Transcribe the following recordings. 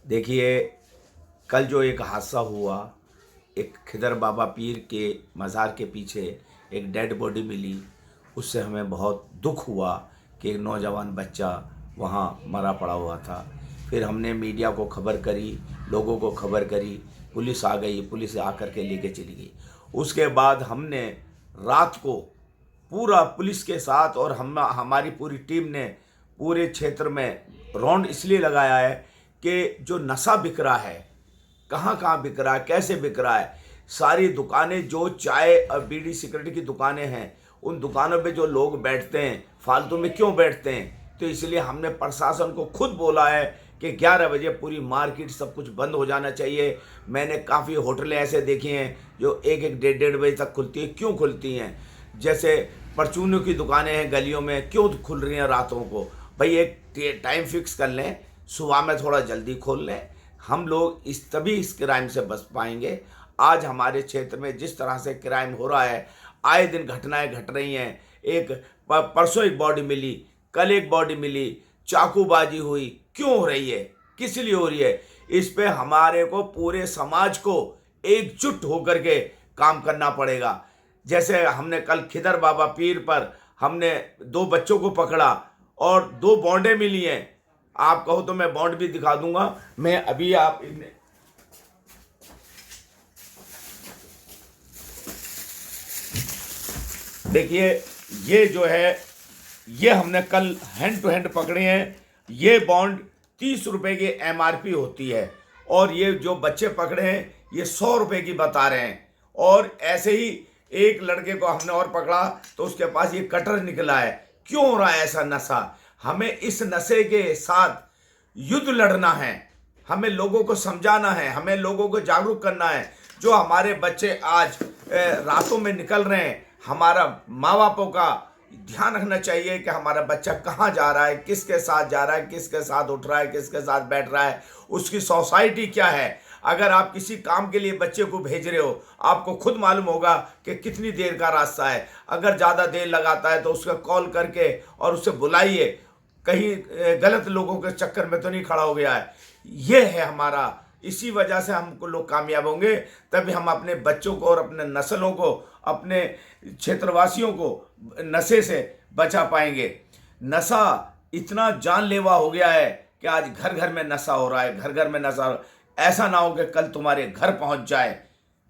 देखिए, कल जो एक हादसा हुआ, एक खिदर बाबा पीर के मज़ार के पीछे एक डेड बॉडी मिली, उससे हमें बहुत दुख हुआ कि एक नौजवान बच्चा वहाँ मरा पड़ा हुआ था। फिर हमने मीडिया को खबर करी, लोगों को खबर करी, पुलिस आ गई, पुलिस आकर के लेके चली गई। उसके बाद हमने रात को पूरा पुलिस के साथ और हमारी पूरी टीम ने पूरे क्षेत्र में रौंड इसलिए लगाया है कि जो नशा बिक रहा है, कहाँ कहाँ बिक रहा है, कैसे बिक रहा है, सारी दुकानें जो चाय और बीड़ी सिगरेट की दुकानें हैं, उन दुकानों पे जो लोग बैठते हैं, फालतू में क्यों बैठते हैं। तो इसलिए हमने प्रशासन को खुद बोला है कि 11 बजे पूरी मार्केट सब कुछ बंद हो जाना चाहिए। मैंने काफ़ी होटलें ऐसे देखी हैं जो एक एक डेढ़ बजे तक खुलती हैं। क्यों खुलती हैं? जैसे परचूनों की दुकानें हैं गलियों में, क्यों खुल रही हैं रातों को? भाई एक टाइम फिक्स कर लें, सुबह में थोड़ा जल्दी खोल लें। हम लोग तभी इस क्राइम से बच पाएंगे। आज हमारे क्षेत्र में जिस तरह से क्राइम हो रहा है, आए दिन घटनाएं घट रही हैं। एक परसों एक बॉडी मिली, कल एक बॉडी मिली, चाकूबाजी हुई, क्यों हो रही है, किस लिए हो रही है? इस पे हमारे को पूरे समाज को एकजुट होकर के काम करना पड़ेगा। जैसे हमने कल खिदर बाबा पीर पर हमने 2 बच्चों को पकड़ा और 2 बॉन्डें मिली हैं। आप कहो तो मैं बॉन्ड भी दिखा दूंगा। मैं अभी आप देखिए, ये जो है, ये हमने कल हैंड टू हैंड पकड़े हैं। ये बॉन्ड 30 रुपए की एमआरपी होती है और ये जो बच्चे पकड़े हैं ये 100 रुपए की बता रहे हैं। और ऐसे ही एक लड़के को हमने और पकड़ा तो उसके पास ये कटर निकला है। क्यों हो रहा है ऐसा नशा? हमें इस नशे के साथ युद्ध लड़ना है, हमें लोगों को समझाना है, हमें लोगों को जागरूक करना है। जो हमारे बच्चे आज रातों में निकल रहे हैं, हमारा माँ बापों का ध्यान रखना चाहिए कि हमारा बच्चा कहाँ जा रहा है, किसके साथ जा रहा है, किसके साथ उठ रहा है, किसके साथ बैठ रहा है, उसकी सोसाइटी क्या है। अगर आप किसी काम के लिए बच्चे को भेज रहे हो, आपको खुद मालूम होगा कि कितनी देर का रास्ता है। अगर ज़्यादा देर लगाता है तो उसका कॉल करके और उसे बुलाइए, कहीं गलत लोगों के चक्कर में तो नहीं खड़ा हो गया है। ये है हमारा, इसी वजह से हमको लोग कामयाब होंगे। तभी हम अपने बच्चों को और अपने नस्लों को, अपने क्षेत्रवासियों को नशे से बचा पाएंगे। नशा इतना जानलेवा हो गया है कि आज घर घर में नशा हो रहा है, घर घर में नशा। ऐसा ना हो कि कल तुम्हारे घर पहुंच जाए।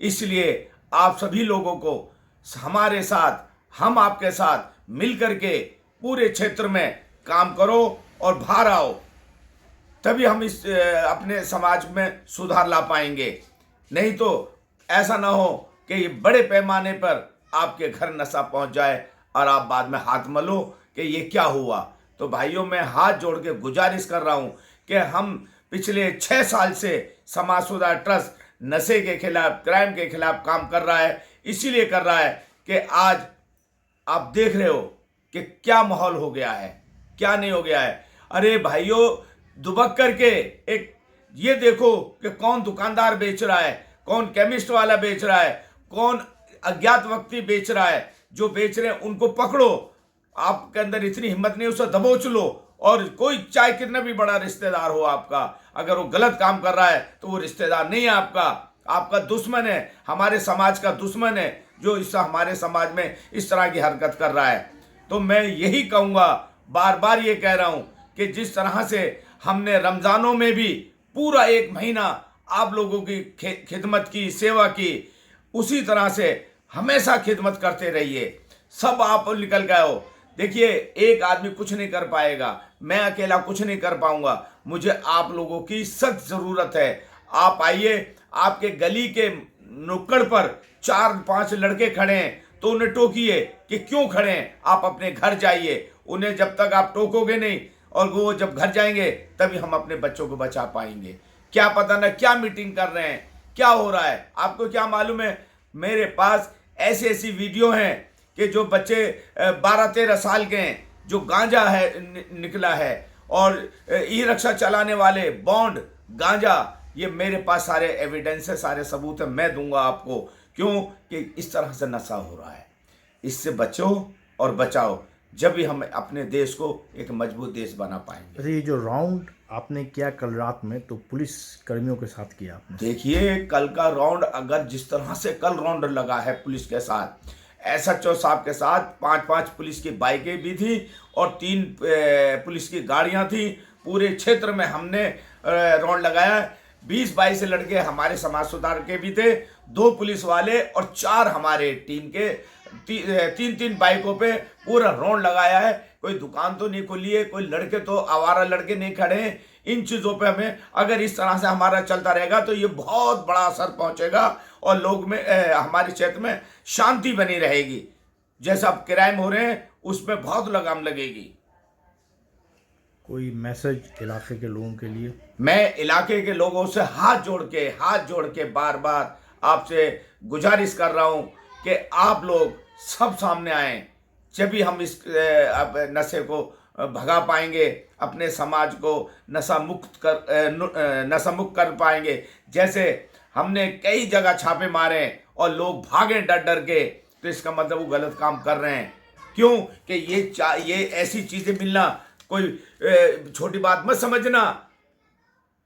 इसलिए आप सभी लोगों को हमारे साथ, हम आपके साथ मिलकर के पूरे क्षेत्र में काम करो और बाहर आओ, तभी हम इस अपने समाज में सुधार ला पाएंगे। नहीं तो ऐसा ना हो कि ये बड़े पैमाने पर आपके घर नशा पहुंच जाए और आप बाद में हाथ मलो कि ये क्या हुआ। तो भाइयों, मैं हाथ जोड़ के गुजारिश कर रहा हूं कि हम पिछले 6 साल से समाज सुधार ट्रस्ट नशे के खिलाफ, क्राइम के खिलाफ काम कर रहा है। इसीलिए कर रहा है कि आज आप देख रहे हो कि क्या माहौल हो गया है, क्या नहीं हो गया है। अरे भाइयों, दुबक करके एक ये देखो कि कौन दुकानदार बेच रहा है, कौन केमिस्ट वाला बेच रहा है, कौन अज्ञात व्यक्ति बेच रहा है। जो बेच रहे हैं उनको पकड़ो। आपके अंदर इतनी हिम्मत नहीं, उसे दबोच लो। और कोई चाहे कितना भी बड़ा रिश्तेदार हो आपका, अगर वो गलत काम कर रहा है तो वो रिश्तेदार नहीं है आपका, आपका दुश्मन है, हमारे समाज का दुश्मन है, जो इस हमारे समाज में इस तरह की हरकत कर रहा है। तो मैं यही कहूँगा, बार बार ये कह रहा हूँ कि जिस तरह से हमने रमज़ानों में भी पूरा 1 महीना आप लोगों की खिदमत की, सेवा की, उसी तरह से हमेशा खिदमत करते रहिए। सब आप निकल गए हो। देखिए, एक आदमी कुछ नहीं कर पाएगा, मैं अकेला कुछ नहीं कर पाऊंगा। मुझे आप लोगों की सख्त ज़रूरत है। आप आइए, आपके गली के नुक्कड़ पर 4-5 लड़के खड़े हैं तो उन्हें टोकिए कि क्यों खड़े हैं। आप अपने घर जाइए, उन्हें जब तक आप टोकोगे नहीं और वो जब घर जाएंगे तभी हम अपने बच्चों को बचा पाएंगे। क्या पता ना क्या मीटिंग कर रहे हैं, क्या हो रहा है। आपको क्या मालूम है, मेरे पास ऐसी ऐसी वीडियो हैं कि जो बच्चे 12-13 साल के हैं, जो गांजा है निकला है, और ई रिक्शा चलाने वाले बॉन्ड, गांजा, ये मेरे पास सारे एविडेंस है, सारे सबूत है, मैं दूंगा आपको। क्यों? कि इस तरह से नशा हो रहा है। इससे बचो और बचाओ, जब भी हम अपने देश को एक मजबूत देश बना पाएंगे। अच्छा, ये जो राउंड आपने किया कल रात में, तो पुलिस कर्मियों के साथ किया आपने? देखिए, कल का राउंड अगर जिस तरह से कल राउंड लगा है पुलिस के साथ, एसएचओ साहब के साथ 5-5 पुलिस की बाइकें भी थी और 3 पुलिस की गाड़ियां थी। पूरे क्षेत्र में हमने राउंड लगाया। 20-22 लड़के हमारे समाज सुधार के भी थे, 2 पुलिस वाले और 4 हमारे टीम के 3-3 बाइकों पे पूरा राउंड लगाया है। कोई दुकान तो नहीं खुली है, कोई लड़के तो आवारा लड़के नहीं खड़े हैं। इन चीज़ों पे हमें, अगर इस तरह से हमारा चलता रहेगा तो ये बहुत बड़ा असर पहुंचेगा और लोग में हमारे क्षेत्र में शांति बनी रहेगी। जैसा अब क्राइम हो रहे हैं उसमें बहुत लगाम लगेगी। कोई मैसेज इलाके के लोगों के लिए? मैं इलाके के लोगों से हाथ जोड़ के बार बार आपसे गुजारिश कर रहा हूं कि आप लोग सब सामने आएं, जब भी हम इस नशे को भगा पाएंगे, अपने समाज को नशा मुक्त कर पाएंगे। जैसे हमने कई जगह छापे मारे और लोग भागे डर डर के, तो इसका मतलब वो गलत काम कर रहे हैं। क्यों कि ये ऐसी चीज़ें मिलना कोई छोटी बात मत समझना।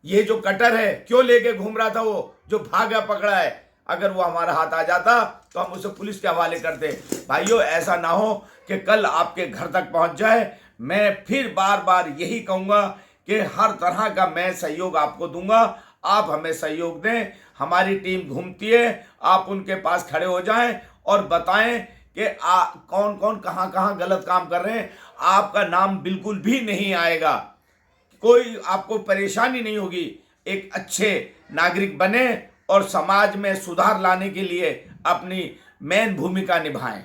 ये जो कटर है क्यों लेके घूम रहा था, वो जो भागा पकड़ा है, अगर वो हमारा हाथ आ जाता तो हम उसे पुलिस के हवाले करते। भाइयों, ऐसा ना हो कि कल आपके घर तक पहुंच जाए। मैं फिर बार बार यही कहूँगा कि हर तरह का मैं सहयोग आपको दूंगा, आप हमें सहयोग दें। हमारी टीम घूमती है, आप उनके पास खड़े हो जाएं और बताएं कि कौन कौन कहाँ कहाँ गलत काम कर रहे हैं। आपका नाम बिल्कुल भी नहीं आएगा, कोई आपको परेशानी नहीं होगी। एक अच्छे नागरिक बने और समाज में सुधार लाने के लिए अपनी मेन भूमिका निभाएं।